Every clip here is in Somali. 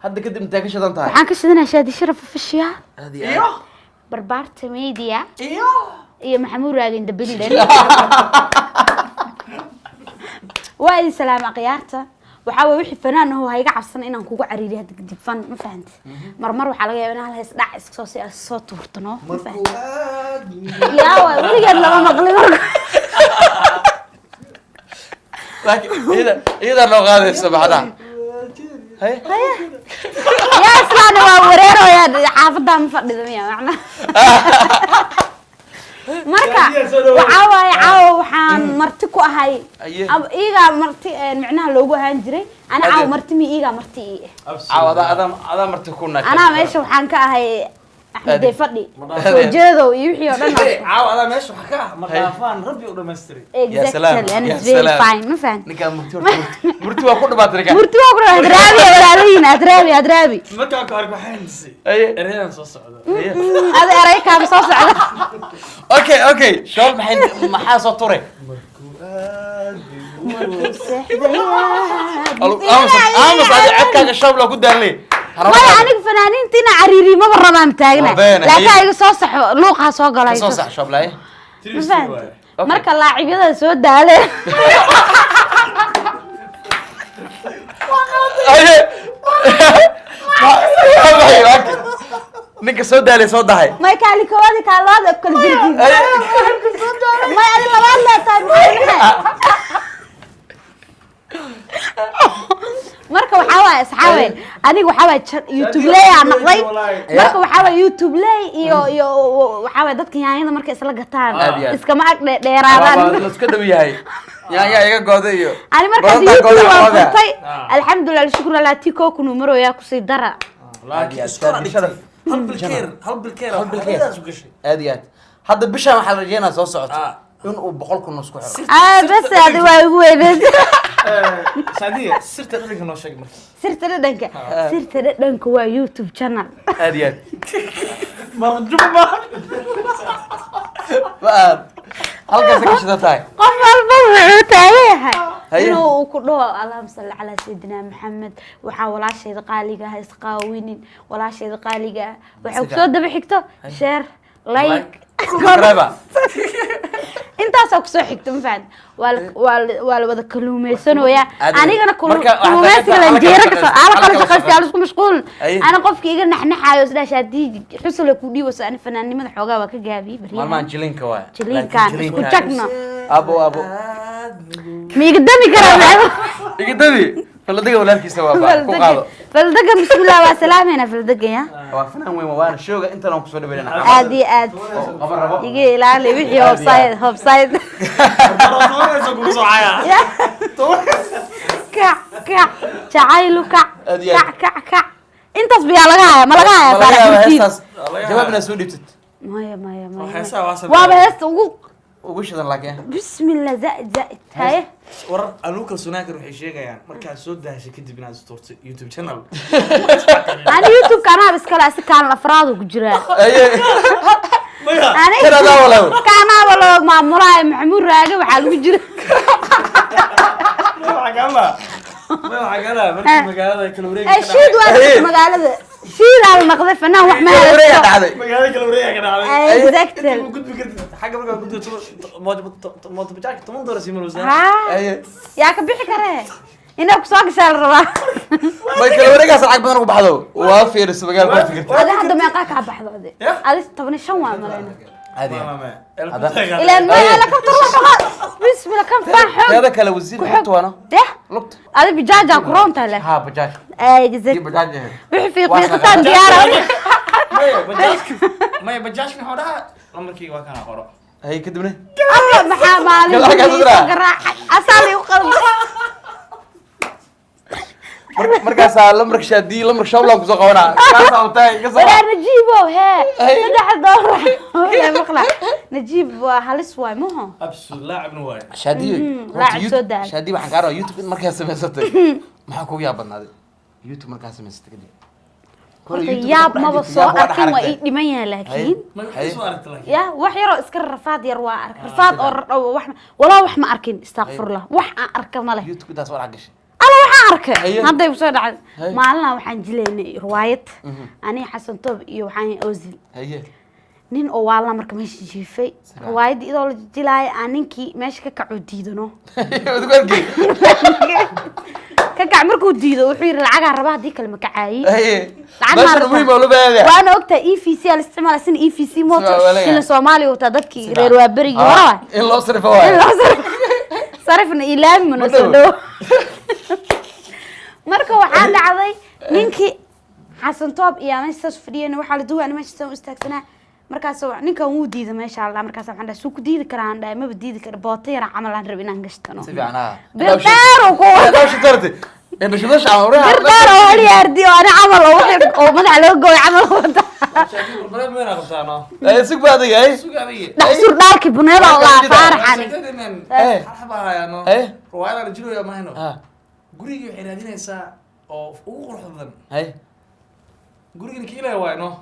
hadda kadib inta ka shidan tahay waxaan ka shidanaa shaadi sharaf official iyo barbaarta media iyo maxamuud raagin dabindel waa in salaam aqyaarta waxa way wixii fanaan oo hayga cabsan inaan kugu cariiriyo hadda kadib fan ma fahanti marmar waxa laga yaabaa in hal hees dhac iska soo tuurtano ma fahanti yaa waa weligeed lama maqlin laakiin iyada loo qaadayso baxdaa هاي يا اسلام ووريرو يا حافظها مفدده يا macna marka waxa way caaw waxaan marti ku ahay iiga marti macnaha loogu ahaan jiray ana caaw marti mi iiga marti caawada marti ku naag ana meesha waxaan ka ahay axmed fadhi soo jeedo iyo wixii oo dhan caawada meesha waxa ka ah maqaafaan rabbi u dhameystiri يا سلام and it's very fine ma fahan ninka murti waa ku dhabaatay ninka murti waa ku dhabaatay walaalin adraabi marka ka arko xaynsi ereyaan soo socdo hada erey ka soo socdo okay shool maxaa soo turay aamus adkaaga shoob la ku daalay way anig fanaaniintina cariiri ma rabaan taagna laakiin ay soo saxo luuqa soo galay soo sax shoob lay marka laacibyada soo daale ninka soo daalay soo dahay may kaali koodi ka laad ab kala jirki may adi labaad la tahay marka waxa way asxaabeen aniga waxa way YouTube lay aan naqday marka waxa way YouTube lay iyo waxa way dadka yaanyada markay isla gataan iska ma ag dheeraadaan iska dhaw yahay yaanya iga gooday iyo ani marka YouTube waan furtay alxamdulillah shukr la tiko kunu maro yaa ku sii dara laakiin sharaf hal bilkeer aad hadda bishaan waxa la rajeenaa soo socoto in uu 100 kun isku xiro bas aad waa ugu weyneed saadiya sirta dhadhanka noo sheeg marka sirta dhadhanka waa YouTube channel aad ma juba baan halkaas ka shida tahay qof walba wuxuu taageehay inuu ku dhaho allahumma salli ala sayidina maxamed waxa walaashayda qaaliga ah isqaawinin walaashayda qaaliga waxa soo daba xigto share like intaas oo soo xigto ma fahad wal wada kaluumaysanooya anigana kaluumaysiga la jeera ka ala kala shaqaysta ala isku mashquul ana qofki iga naxnaxayo sida shaadii xusula ku dhiiwasa ana fanaanimada xoogaa waa ka gaabi bariya maalmaan jilinka waa jilinkan isku jagno abo miiga dami karaa iga dami فلدقة ولا كيسة وابا فلدقة بسم الله وسلامنا فلدقة يا وافنان وين وانا شوقة انت لو كسبنا بيننا عادي يجي لا لي وحي هوب سايد كع تعايلو كع انت اصبي على ما لغايا فرح جوابنا سوديت ما وابا هست وش هذا لك بسم الله زائد هاي ور أنا كل سنة كروح يشيء يعني مركز سود ده شيء كده بناء ستورت يوتيوب channel أنا يوتيوب قناة بس كلا كان الأفراد وجرا أنا كذا ولا مع مراي محمود راجع وحال وجرا ما عقلة مركز مقالة كلورية أشيد واحد مقالة شيل على المقذف أنا وح ما مقالة كلورية كده على إكزاكتل قد بكرة حاجة مركز قد ما تبجاك تمنظر سيمر وزان يا كبيح كره إنه كساق سال ربا ما كلورية صار عقب أنا بحضو وافير السباقات ما فكرت هذا حد ما يقاك بحضو هذا طبعا شو عملنا هذه إلى ما أنا كنت روح بسم الله كم فاحم هذا كلا وزير حطه أنا لقط هذا بجاجة كورونا تلا ها بجاج جزاك بجاج في قطان ديارة ما بجاج من هذا عمرك واكنا قرأ هي كدبني الله محامل أصلي وقلب مركز لمرك شادي لمرك شاولا كوزو قوانا كاس أوتاي كاس ولا نجيبه هي نجح الدورة ولا مقلع نجيب هالس واي مو هو أبسط لاعب نواي شادي لاعب سودان شادي waxaan ka YouTube markaas sameysatay maxaa kugu yaabanaday YouTube markaas sameysatay kadib yaab ma soo arkin waa ii dhiman yahay laakiin ya wax yar oo iska rafaad yar waa ark rafaad oo wax wala wax ma arkin astaghfirullah wax aan arka ma leh YouTube daas war gashay ala waxa arkay Haye. hadday ku soo dhacday Haye. maalina waxaan jilaynay riwaayad aniga xasan toob iyo waxaan Ozil haye nin oo waala marka meesha jiifay riwaayad idoo la jilaay aan ninkii meesha ka kaco diidano ka kac markuu diido wuxuu yiri lacag raba hadii kale ma kacaayay meesha muhiim oo loo waana ogta EFC al isticmaal sin EFC motor in Soomaaliya oo dadkii reer waa berigi hore in loo sarifo waay sarifna ilaam mana soo dhaw marka waxaa dhacday ninkii xasan toob iyo meeshaas fadhiyeen waxa la duwaa meesha soo istaagsanaa markaas ninkan wuu diiday meesha Allah markaas waxaan dhahay suu ku diidi karaan dhahay ma diidi karo bootayra camal aan rabin inaan gashtano si fiican beero ku shaqartay إنه شو ده شعور غير أولي أردي وأنا عمل أو ما تعلق جوي عمل وده البرنامج وين أخذتها أنا سوق بعدي أي سوق هذه نحصر دارك بنيرة الله فارح يعني إيه حبها يا نو إيه رواية رجلوا يا ما هنا ها قولي حرادين إنسا أو أوقر حضن إيه قولي إنك إلى وين نو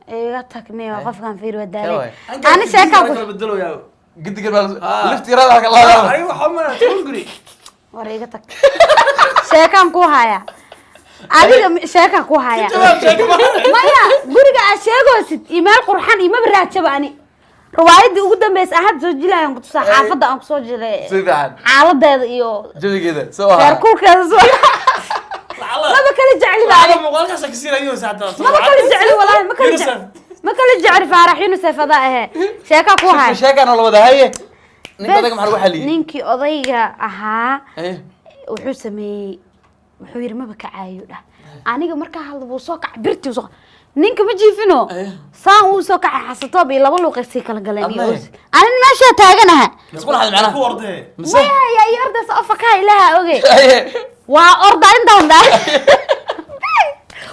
إيه تكني وقف كان في الوداع أنا شاكا بدلوا يا قد قبل لفت راسك الله أيوة حمنا تقولي wareegatak sheekan ku haya adiga sheeka ku haya maya guriga aad sheegoosid iimayl qurxan ima baraajaba ani riwaayadii ugu dambeysay ahad soo jilaayaan ku tusaa xaafada aan ku soo jilay sidan xaaladeeda iyo jawigeeda soo ah reerkulkeeda soo laba kala jecel baa muuqaalkaas ka siinayo saacada laba kala jecel walaahi ma kala jecel faaraxinu safada ah sheeka ku haya sheekana la wada haye ninka maxaa lagu xaliyay ninkii odayga ahaa wuxuu sameeyay wuxuu yiri maba kacaayo dha aniga marka hadalbu soo kac birti soo ninka ma jiifino saan uu soo kacay xasatoob iyo laba luuqaysi kala galeen iyo aan meesha taaganaha isku lahayd macna ku ordee maya ya orda soo faka ilaaha oge waa orda inta hada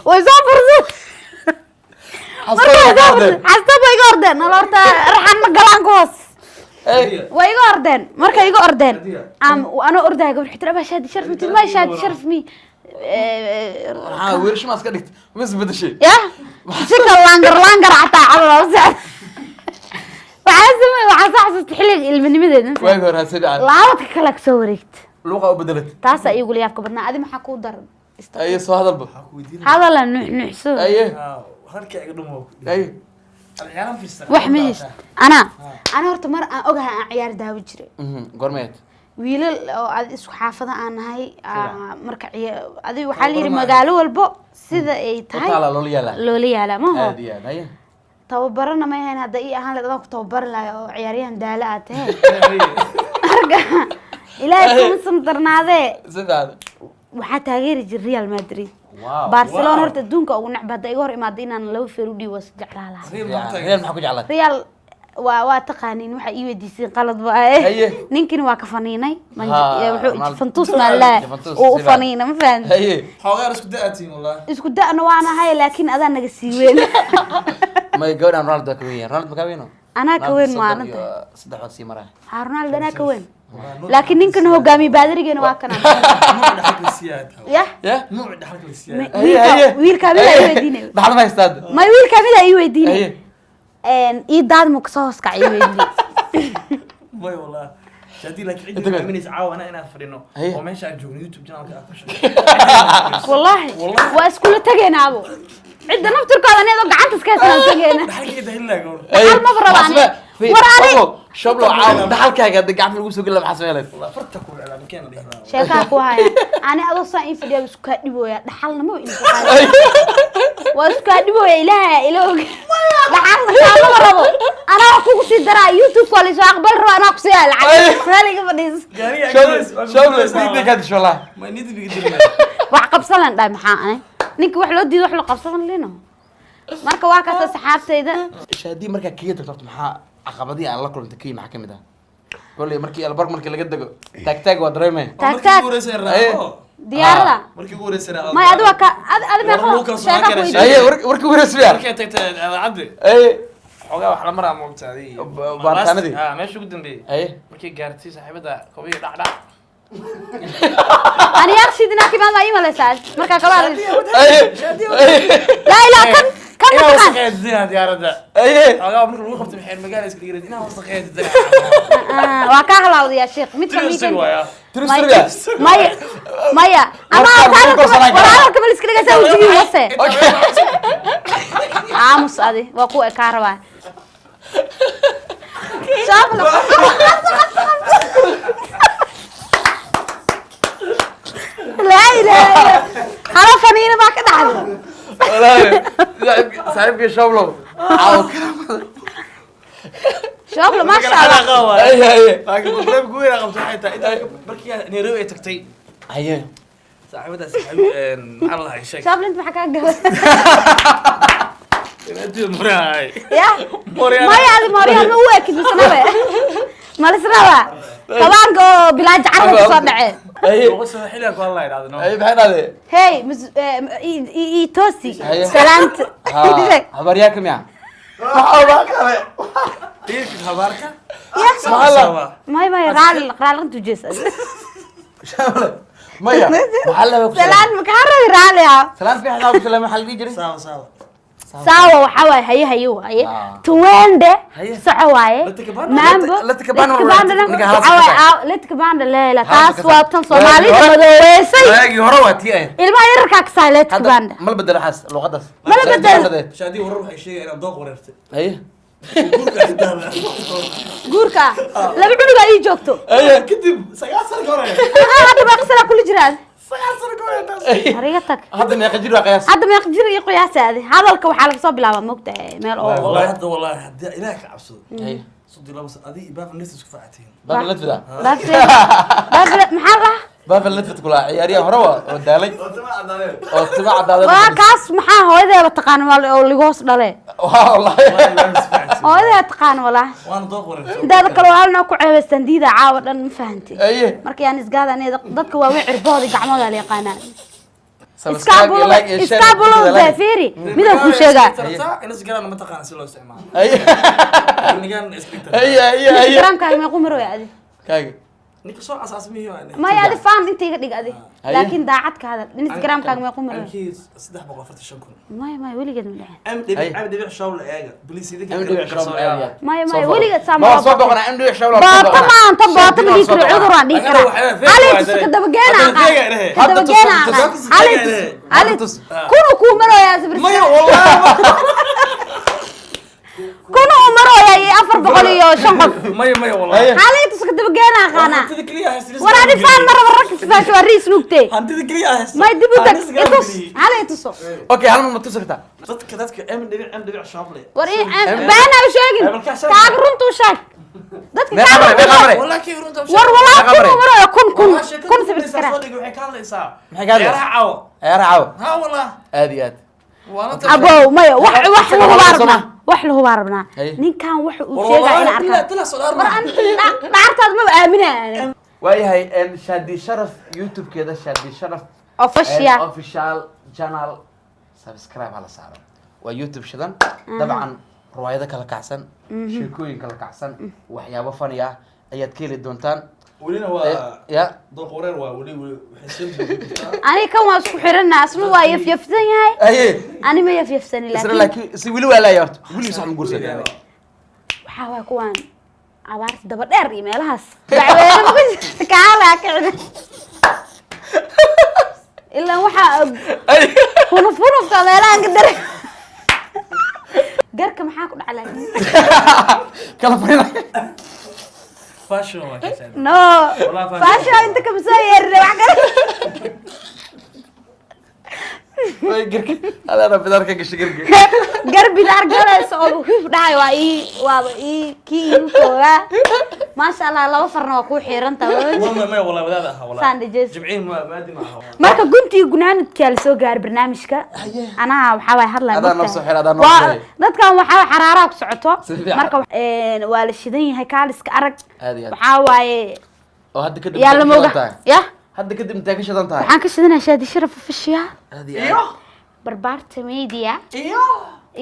way soo furso xasatoob iga ordeen nalorta raxan ma galaan koos way iga ordeen marka iga ordeen ana ordahay gabar xitira baa shaadi sharaf mid ma shaadi sharaf mi weersh ma iska dhigta ma isbedeshay ya sika langar hataa cala sax waxaa saxsan xilliga ilmanimadeeda way hor hasabi aan laabadka kala soo wareegta luuqa u bedelat taas ay igu liyaabka badnaa adi maxaa ku daran ay soo hadalba hadal nuuxnuuxso ay halka iga dhumo ay العيال في السنة wax ma hayst ana horta mar aan ogahay aan ciyaar daawo jiray gormeed wiilal oo aad isku xaafada aan nahay marka adiga waxa la yiri magaalo walbo sida ay tahay loola yaala ma ho tababarana ma ahayn hadda ii ahaan la ku tababar laayo oo ciyaaryahan daala aad tahay marka ilaahay kuma samdarnaadee sidaad waxa taageeri jiray Real Madrid Barcelona horta adduunka ugu nacbada iga hor imaada inaan laba feer u dhiibo jeclaa Real maxaa ku jeclaa Real waa taqaaniin waxa ii weydiisay qalad baa ninkin waa ka faniinay wuxuu fantus maala oo faniina ma fahant xogaa isku da'atiin wallahi isku da'na waana hay laakiin adaa naga sii weyn ma gowdan Ronaldo ka weyn Ronaldo ka weyn ana ka weyn maalinta saddex wad sii maraa Ronaldo ana ka weyn laakiin ninkan hogaami baadirigeena waa kana ya nooc dhaxalka la siiyay wiilka mid ay weydiinay dhaxal ma haystaad ma wiilka mid ay weydiinay ii daad mu kasoo hoskacay weydiinay way wallahi شادي لك عيد من يسعى أنا أفرينه وما شاء جون يوتيوب channel كأكش والله واسكول تجينا أبو عندنا نفتر كذا نيجي قعدت سكاسنا تجينا حكي ده إلا قول هل ما برا وراني شبلو عاود ده حالك قاعد قاعد في الوسوق اللي محسن لك والله فرتك على مكان اللي شيخك وهاي أنا أدوس إن في اليوم سكادي بويا ده حالنا مو إنت وسكادي بويا إله إله ده حالنا كذا مرة أنا أخوك سيدرا يوتيوب كل شيء أقبل رو أنا أقصي العالم مالك بديس شبلو سيدي كده شو الله ما ندي بقدر وعقب صلنا ده محانا نك وحلو دي وحلو قبصنا لنا marka waa ka saxaabtayda shaadi marka kiyada tarto maxaa aqabadii aan la kulantay kii maxaa kamid ah kulli markii albark markii laga dago tag waa dareemay tag diyaarada markii ugu horeysay ma adu ka adu ma xoo ay warkii ugu horeysay markii tagtay cabdi ay xogaa wax la maraa moogtaadii baartaanadii meesha ugu dambeeyay ay markii gaartay saaxiibada kobiyo dhacdhac أنا يارشي دينا كمان ما يملا ساعد مركا كبار لا لا كم wasaqeed zina diyaarada aga marka lagu qabto maxay magaala iska dhigay inaa wasaqeed zina waa ka halawday ya sheekh mid kamid maya ama walaal kamid iska dhigaysaa wajigi wase aamus adi waa ku ka rabaa شابلو لا لا انا فنينه ما كنت عارف والله صاحبي شابلو شابلو ما شاء الله اي لكن قبل قوي رقم حتى انت بركي نيروبي تكتي اييه صاحبتها صاحبي الله يشيك شابلو انت maxaa ka galay انت مراي يا ما يا مريم هو اكيد سنبه ما لسنبه طبعا بلاج عرب soo dhacay اي وصل حيلك والله يراadno اي maxay dhade hey i tosi salaant habaryaakam ya ايه خبرك ما رال انت جيس مايا محل سلام مكرر راليا سلام في حساب سلام محل يجري ساوا ساوا وحواي هي توينده سعواي مامبو لا تكبان لا تاس واتن Soomaalida madooweysay waagi hore waa tii ay ilma yarka ka saaleed tكبان mal bedel xas luqadaas mal bedel shaadi warar waxay sheegayaan in dooq wareertay ay guurka laba dhulga ay joogto ay kadib 9 sano hore hada ma qasala kulli jiraan 9 sano hore arigatak hadda meeqa jir waa qiyaas hadda meeqa jir iyo qiyaasaadi hadalka waxa laga soo bilaabaa moogtahay meel oo والله hadda ilaahay ka cabsado ay صدق لابس ادي باب الناس isku faacteen baba la tida bab maxaa la baba la tida kula ciyaariya hore oo daalay oo tiba cadaaday waa kaas maxaa hooyadeeba taqaan oo ligoos dhale wallahi hooyadeeba taqaan wala waan dooq wareertay intaada kale halna ku ceebeysan diida caawa dhan ma fahantay ay markii aan isgaadanay dadka waa way cirboodi gacmooda la yaqaanaa subscribe like and share iskaabulu zafiri midaan ku sheegaa inas garan ma taqaan si loo isticmaalo ay nigan isbitay ay instagramkaaga ma qumaro yaadi kaaga ninka soo asaasmiyo ma yaadi faan inta iga dhig adi laakiin daacad ka hadal instagramkaaga ma qumaro ankii 345 ما weligeed ma dhacin ام دبي شاول ايغا بليز يدك ما weligeed ما saama soo boqona MD shawla baata ma anta baata ma dhigi karo cudur aan dhigi karaa alex ka daba geena ka daba geena alex kunu ku maro yaa sabir ما والله kunu maro yaa 400 iyo 5 qof ما والله alex ka daba geena qana انت كليا هستريس waraadi faan mar warka sifaash waa riis nugtay انت كليا هستريس ما dibu dag itus alex okay hal ma tusirta dadka ام دبي شاول war baana u sheegin kaag runtu sheeg dadka meeqa والله كيف runta war walaa kunu maro kun sabir kara waxay ka hadlaysaa maxay ka hadlaysaa caawo caawo ha والله aad iyo aad abo maya wax lagu baarna wax lagu baarna ninkan wax uu sheegay in arkaan war aan dhaartaad ma aaminaa waayahay shaadi sharaf youtube keeda shaadi sharaf official channel subscribe hala saaro waa youtube shidan dabcan riwaayado kala kacsan sheekooyin kala kacsan waxyaabo funny ah ayaad ka heli doontaan ولينا waa ya dooq wareer waa wali waxay soo ani kan waa isku xiranaa asna waa yafyafsan yahay aye ani ma yafyafsan laakiin si wili waa laayaa wili sax ma guursan waxa waa kuwan abaar daba dheer iyo meelahaas dacweena ma kaala kicin ilaa waxa funuf ka meelahan ka dar garka maxaa ku dhacay kala fariina fashion waa kasan no fashion inta ka soo yeeray wax kale way garki ala bidarka gashi garki garbi dar galayso oo huf dhaay waa kii tooga ma sha Allah laba farna waa ku xiiranta ما والله wadaad ah والله sandwiches jibciin ma adi ma marka guntii gunaanadka la soo gaar barnaamijka ana waxa way hadlaa dadkan waxa xaraaraha ku socoto marka waa la shidan yahay kaaliska arag waxa waaye oo hadda kadib yaa la mooga ya hadda kadib inta ka shidan tahay waxaan ka shidanaa shaadi sharaf fashiya iyo barbaarta media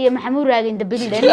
iyo maxamuud raagin dabildeen